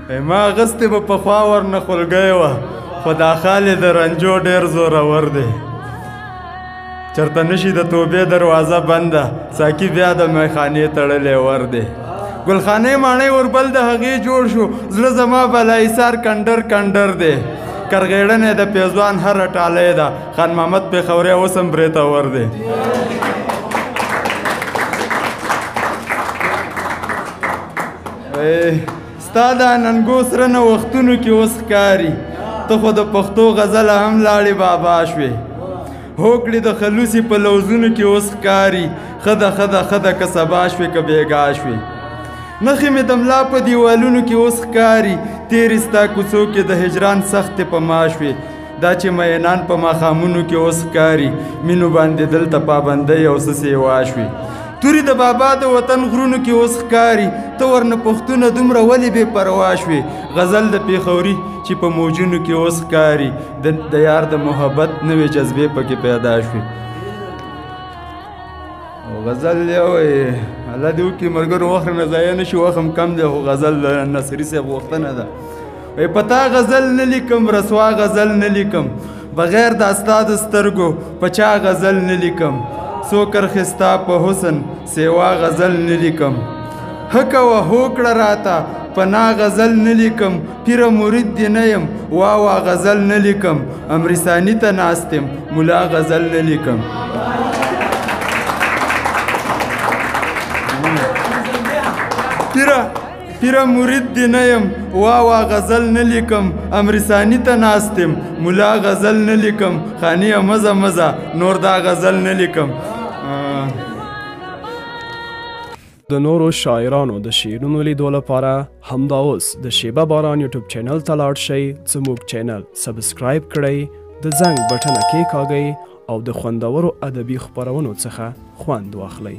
ما اغستې به پخوا ورنه خولګۍ وه خو دا خالد رنجو ډېر زورور دی چرته نشي د توبې دروازه بنده ساقي بیا د میخانې تړلی ور دی ګلخانې ماڼۍ وربل د هغې جوړ شو زړه زما بلایسار کنډر کنډر دی کرغېړنې د پیزوان هره ټالی ده خان محمد پېښوري اوس هم برېته ور دی ستا دا ننګو سره نوښتونو کې اوس ښکاري ته خو د پښتو غزله هم لاړې بابا شوې هوکړې د خلوصي په لوظونو کې اوس ښکاري ښه ده ښه ده ښه ده که سبا شوې که بېګا شوې نښې مې د ملا په دیوالونو کې اوس ښکاري تېرې ستا کوڅو کې د هجران سختې په ما شوې دا چې مینان په ماښامونو کې اوس ښکاري مینو باندې دلته پابندۍ او څه سیوا شوې تورې د بابا د وطن غرونو کې اوس ښکاري ته ورنه پښتونه دومره ولې بې پروا شوې غزل د پېښوري چې په موجونو کې اوس ښکاري د یار د محبت نوې جذبې پکې پیدا شوې او غزل دی وایي الله دې وکړي ملګرو وخت نه ضایع نه شي وخت هم کم دی خو غزل د نصري صاحب غوښتنه ده وایي په تا غزل نه لیکم رسوا غزل نه لیکم بغیر د ستا د سترګو په چا غزل نه لیکم څو کرښې ستا په حسن سیوا غزل نه لیکم ښه کوه هوکړه راته پنا غزل نه لیکم پیره مرید دې نه یم وا غزل نه لیکم امرساني ته ناست یم ملا غزل نه لیکم پیره مرید دې نه یم وا غزل نه لیکم امرساني ته ناست یم ملا غزل نه لیکم خانیه مزه مزه نور دا غزل نه لیکم د نورو شاعرانو د شعرونو لیدو لپاره همدا اوس د شیبه باران یوټیوب چینل ته لاړ شئ زموږ چینل سبسکرایب کړئ د زنګ بټنه کېکاږئ او د خوندورو ادبي خپرونو څخه خوند واخلئ